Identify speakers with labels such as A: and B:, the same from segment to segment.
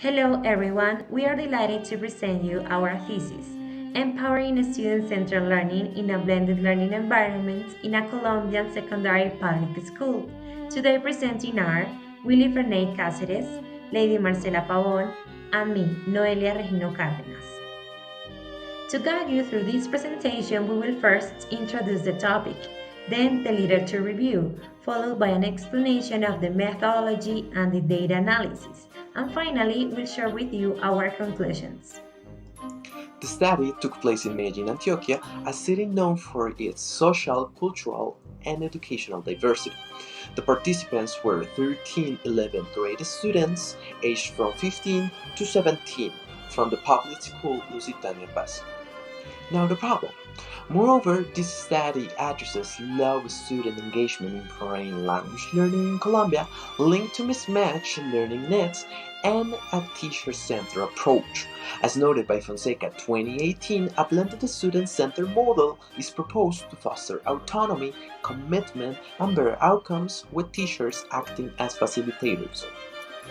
A: Hello everyone, we are delighted to present you our thesis, Empowering Student-Centered Learning in a Blended Learning Environment in a Colombian Secondary Public School. Today presenting are Willy Ferney Cáceres, Lady Marcela Pavón, and me, Noelia Regino Cárdenas. To guide you through this presentation, we will first introduce the topic, then the literature review, followed by an explanation of the methodology and the data analysis, and finally, we'll share with you our conclusions.
B: The study took place in Medellin, Antioquia, a city known for its social, cultural, and educational diversity. The participants were 13 11th grade students aged from 15 to 17 from the public school Lusitania Paz. Now the problem. Moreover, this study addresses low student engagement in foreign language learning in Colombia linked to mismatched learning needs and a teacher-centered approach. As noted by Fonseca 2018, a blended student-centered model is proposed to foster autonomy, commitment, and better outcomes with teachers acting as facilitators.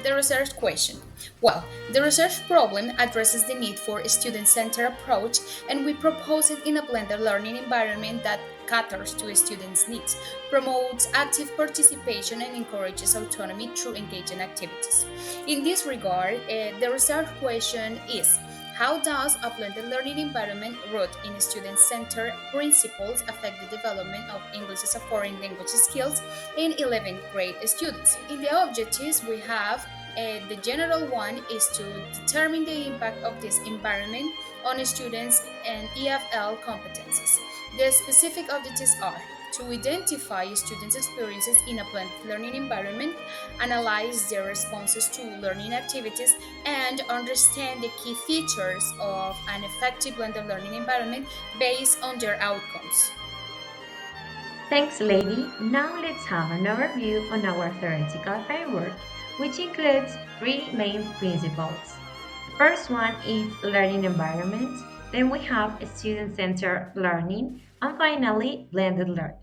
C: The research question. Well, the research problem addresses the need for a student-centered approach, and we propose it in a blended learning environment that caters to a students' needs, promotes active participation, and encourages autonomy through engaging activities. In this regard, the research question is how does a blended learning environment rooted in student-centered principles affect the development of English as a foreign language skills in 11th grade students? In the objectives, we have the general one is to determine the impact of this environment on students and EFL competencies. The specific objectives are to identify students' experiences in a blended learning environment, analyze their responses to learning activities, and understand the key features of an effective blended learning environment based on their outcomes.
A: Thanks, Lady. Now let's have an overview on our theoretical framework, which includes three main principles. First one is learning environment, then we have student-centered learning, and finally, blended learning.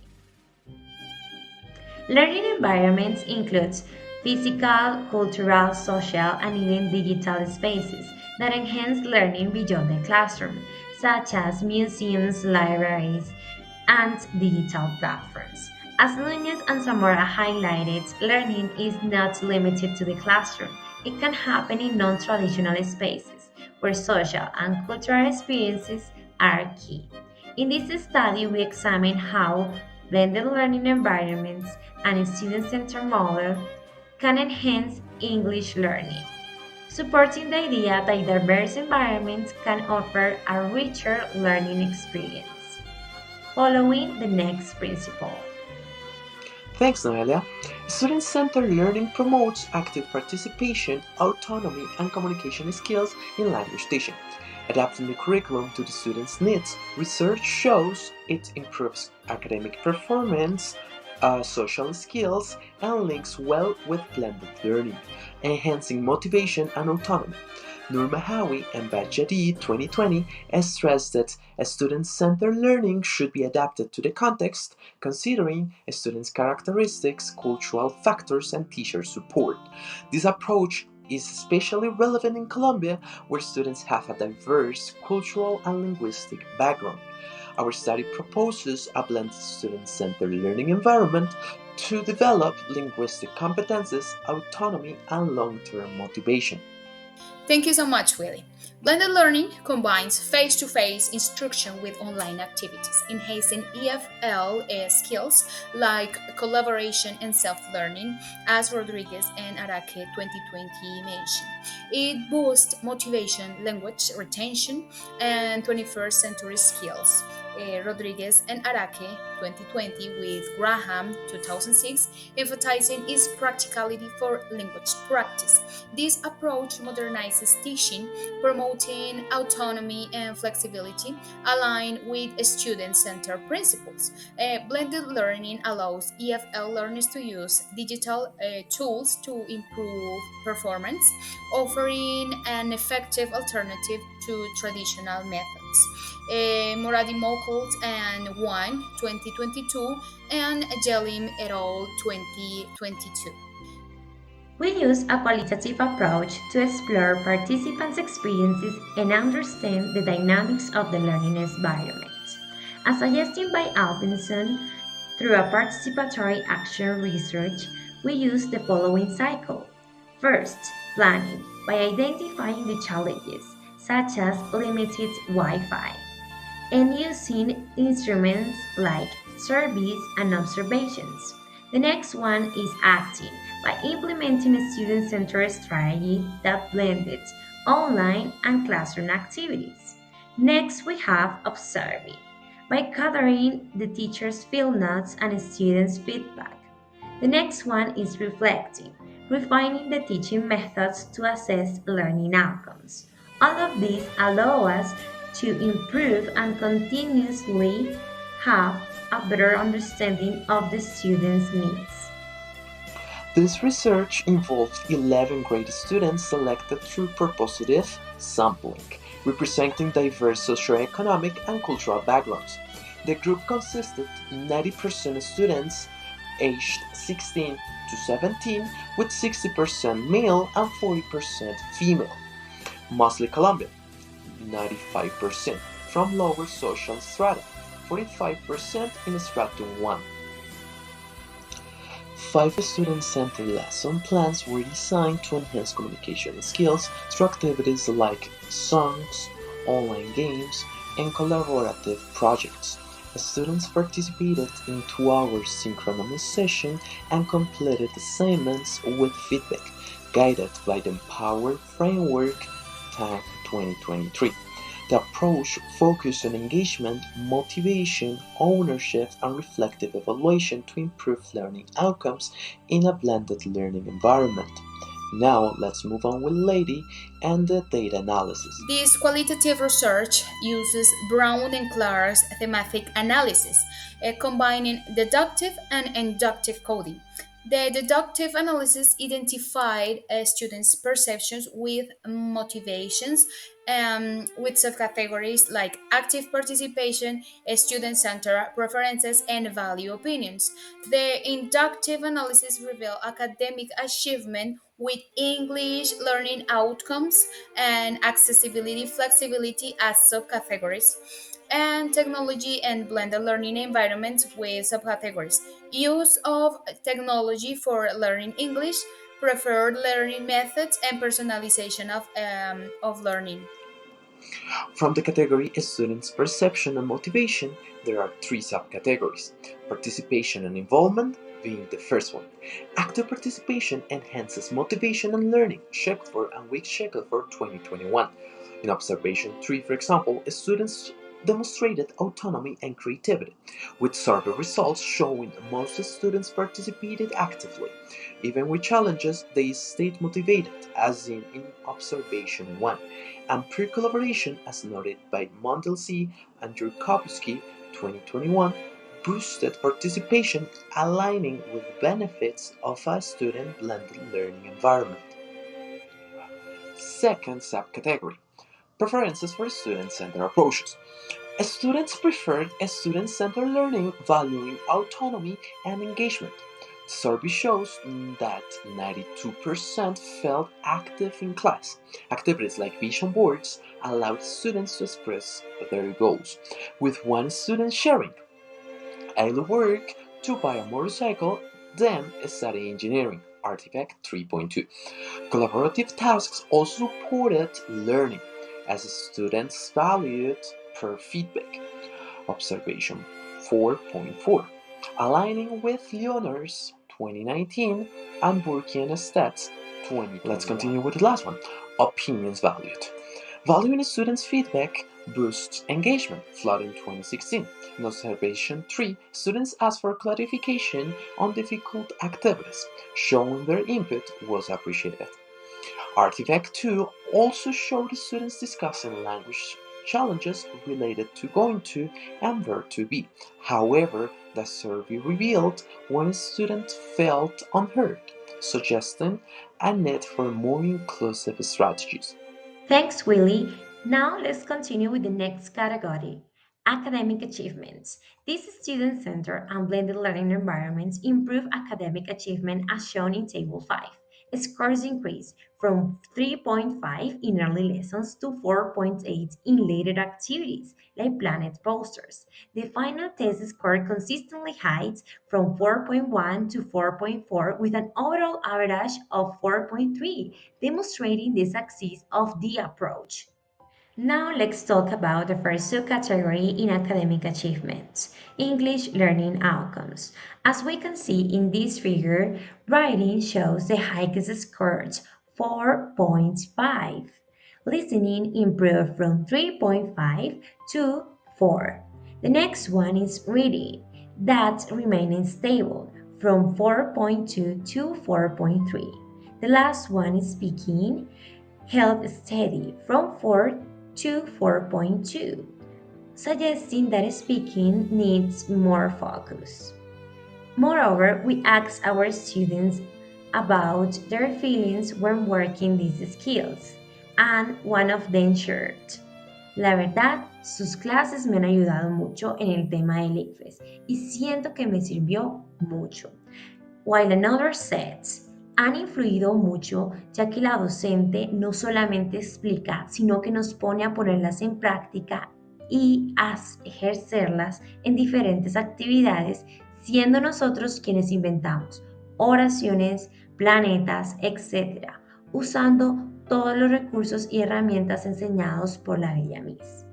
A: Learning environments includes physical, cultural, social, and even digital spaces that enhance learning beyond the classroom, such as museums, libraries, and digital platforms. As Nunez and Zamora highlighted, learning is not limited to the classroom. It can happen in non-traditional spaces where social and cultural experiences are key. In this study, we examine how blended learning environments and a student-centered model can enhance English learning, supporting the idea that diverse environments can offer a richer learning experience. Following the next principle.
B: Thanks, Noelia. Student centered learning promotes active participation, autonomy, and communication skills in language teaching. Adapting the curriculum to the students' needs, research shows it improves academic performance, social skills, and links well with blended learning, enhancing motivation and autonomy. Nurma Howie and Bajadi 2020 stressed that student-centered learning should be adapted to the context, considering a students' characteristics, cultural factors, and teacher support. This approach is especially relevant in Colombia, where students have a diverse cultural and linguistic background. Our study proposes a blended student-centered learning environment to develop linguistic competences, autonomy, and long-term motivation.
C: Thank you so much, Willie. Blended learning combines face to face instruction with online activities, enhancing EFL skills like collaboration and self learning, as Rodriguez and Araque 2020 mentioned. It boosts motivation, language retention, and 21st century skills. Rodriguez and Araque 2020 with Graham 2006, emphasizing its practicality for language practice. This approach modernizes teaching, promoting autonomy and flexibility, aligned with student centered principles. Blended learning allows EFL learners to use digital tools to improve performance, offering an effective alternative to traditional methods. Moradi Mokalt and 1 2022 and Jelim et al. 2022.
A: We use a qualitative approach to explore participants' experiences and understand the dynamics of the learning environment. As suggested by Alvinson, through a participatory action research, we use the following cycle. First, planning by identifying the challenges, such as limited Wi Fi, and using instruments like surveys and observations. The next one is acting by implementing a student centered strategy that blended online and classroom activities. Next, we have observing by gathering the teacher's field notes and students' feedback. The next one is reflecting, refining the teaching methods to assess learning outcomes. All of these allow us to improve and continuously have a better understanding of the students' needs.
B: This research involved 11 grade students selected through purposive sampling, representing diverse socioeconomic and cultural backgrounds. The group consisted 90% students aged 16 to 17, with 60% male and 40% female, mostly Colombian, 95% from lower social strata, 45% in stratum 1. Five student-centered lesson plans were designed to enhance communication skills through activities like songs, online games, and collaborative projects. Students participated in 2 hour synchronous sessions and completed assignments with feedback, guided by the Empower Framework Tag 2023. The approach focused on engagement, motivation, ownership, and reflective evaluation to improve learning outcomes in a blended learning environment. Now let's move on with Lady and the data analysis.
C: This qualitative research uses Brown and Clark's thematic analysis, combining deductive and inductive coding. The deductive analysis identified students' perceptions with motivations, with subcategories like active participation, student centered preferences, and value opinions. The inductive analysis revealed academic achievement with English learning outcomes and accessibility flexibility as subcategories, and technology and blended learning environments with subcategories. Use of technology for learning English, preferred learning methods, and personalization of learning.
B: From the category Students' Perception and Motivation, there are three subcategories: participation and involvement being the first one. Active participation enhances motivation and learning, checked for and week schedule for 2021. In observation 3, for example, students demonstrated autonomy and creativity, with survey results showing most students participated actively. Even with challenges, they stayed motivated, as in observation 1, and peer collaboration, as noted by Mondelsey and Jurkowski 2021, boosted participation, aligning with benefits of a student blended learning environment. Second subcategory: preferences for student-centered approaches. Students preferred a student-centered learning valuing autonomy and engagement. The survey shows that 92% felt active in class. Activities like vision boards allowed students to express their goals, with one student sharing, "I love work to buy a motorcycle, then study engineering." Artifact 3.2. Collaborative tasks also supported learning, as students valued per feedback. Observation 4.4. Aligning with Leonard's 2019 and Burkian Stats 20. Let's continue with the last one. Opinions valued. Valuing students' feedback boosts engagement, flood in 2016. In observation 3, students asked for clarification on difficult activities, showing their input was appreciated. Artifact 2 also showed students discussing language challenges related to going to and verb to be. However, the survey revealed when students felt unheard, suggesting a need for more inclusive strategies.
A: Thanks, Willie. Now let's continue with the next category: academic achievements. These student centered and blended learning environments improve academic achievement as shown in Table 5. Scores increase from 3.5 in early lessons to 4.8 in later activities, like planet posters. The final test score consistently heights from 4.1 to 4.4 with an overall average of 4.3, demonstrating the success of the approach. Now let's talk about the first subcategory in academic achievements, English learning outcomes. As we can see in this figure, writing shows the highest scores 4.5. Listening improved from 3.5 to 4. The next one is reading, that's remaining stable from 4.2 to 4.3. The last one is speaking, held steady from 4 to 4.2, suggesting that speaking needs more focus. Moreover, we asked our students about their feelings when working these skills, and one of them shared. La verdad, sus clases me han ayudado mucho en el tema del ICFES y siento que me sirvió mucho. While another says, han influido mucho ya que la docente no solamente explica, sino que nos pone a ponerlas en práctica y a ejercerlas en diferentes actividades, siendo nosotros quienes inventamos oraciones, planetas, etcétera, usando todos los recursos y herramientas enseñados por la bella Miss.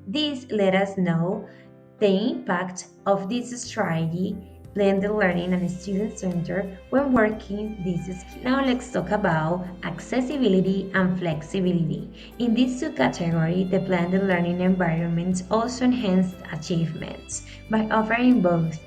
A: This let us know the impact of this strategy, blended learning and student center when working these skills. Now let's talk about accessibility and flexibility. In this subcategory, the blended learning environments also enhanced achievements by offering both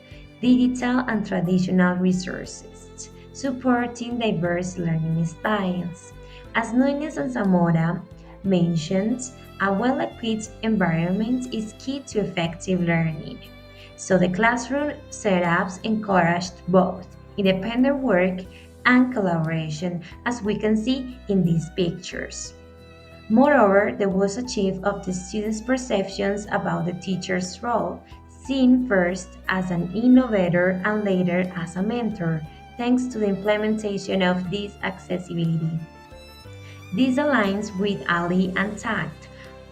A: digital and traditional resources, supporting diverse learning styles. As Núñez and Zamora mentioned, a well equipped environment is key to effective learning. So the classroom setups encouraged both independent work and collaboration, as we can see in these pictures. Moreover, there was a shift of the students' perceptions about the teacher's role, seen first as an innovator and later as a mentor, thanks to the implementation of this accessibility. This aligns with Ali and Tact,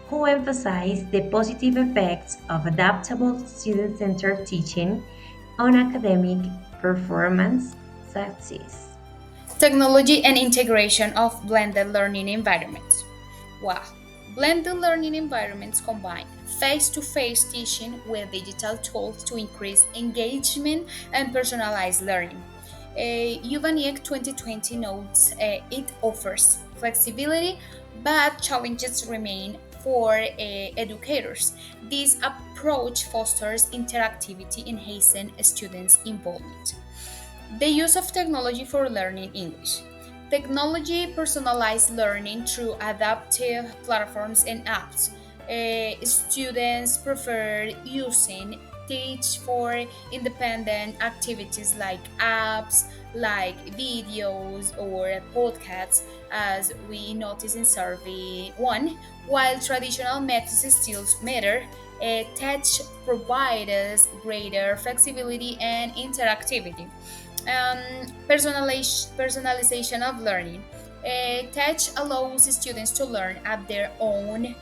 A: who emphasize the positive effects of adaptable student centered teaching on academic performance success.
C: Technology and integration of blended learning environments. Wow. Blended learning environments combine face to face teaching with digital tools to increase engagement and personalized learning. Uvaniec 2020 notes it offers flexibility, but challenges remain for educators. This approach fosters interactivity and hastens students' involvement. The use of technology for learning English. Technology personalized learning through adaptive platforms and apps. Students prefer using Teach for independent activities like apps, like videos or podcasts, as we notice in survey 1, while traditional methods still matter. Touch provides greater flexibility and interactivity. Personalization of learning. Touch allows students to learn at their own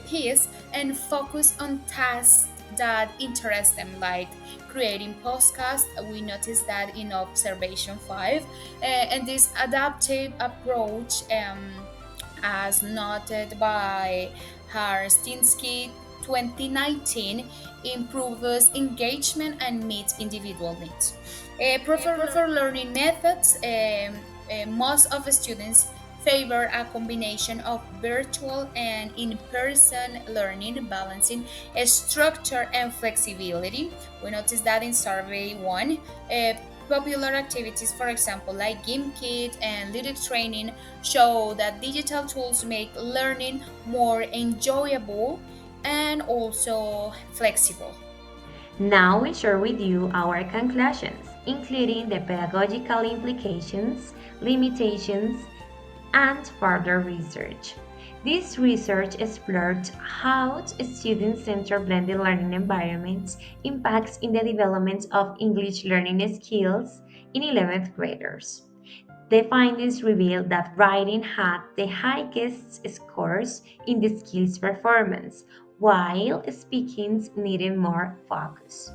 C: pace and focus on tasks that interest them, like creating podcasts. We noticed that in observation 5. And this adaptive approach, as noted by Harstinsky 2019, improves engagement and meets individual needs. Prefer learning methods. Most of the students favor a combination of virtual and in-person learning, balancing structure and flexibility. We noticed that in survey 1. Popular activities, for example, like GameKit and lyric training, show that digital tools make learning more enjoyable and also flexible.
A: Now we share with you our conclusions, including the pedagogical implications, limitations, and further research. This research explored how student-centered blended learning environments impacts in the development of English learning skills in 11th graders. The findings reveal that writing had the highest scores in the skills performance, while speaking needed more focus.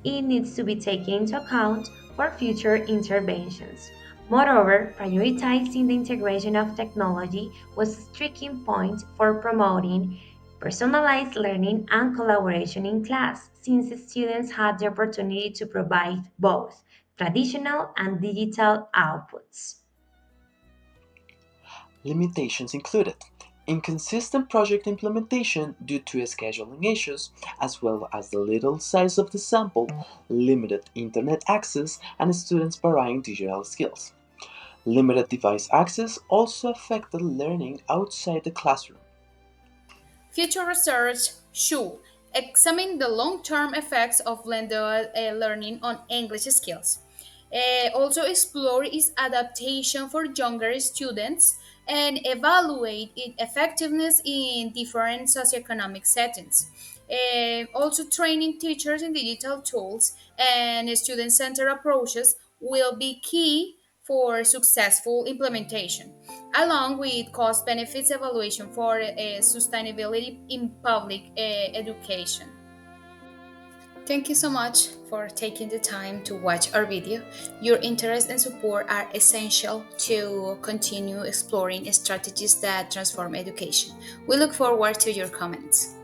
A: It needs to be taken into account for future interventions. Moreover, prioritizing the integration of technology was a striking point for promoting personalized learning and collaboration in class, since students had the opportunity to provide both traditional and digital outputs.
B: Limitations included inconsistent project implementation due to scheduling issues, as well as the little size of the sample, limited internet access, and students' varying digital skills. Limited device access also affected learning outside the classroom.
C: Future research should examine the long term effects of blended learning on English skills. Also, explore its adaptation for younger students and evaluate its effectiveness in different socioeconomic settings. Also, training teachers in digital tools and student centered approaches will be key for successful implementation, along with cost benefits evaluation for sustainability in public education. Thank you so much for taking the time to watch our video. Your interest and support are essential to continue exploring strategies that transform education. We look forward to your comments.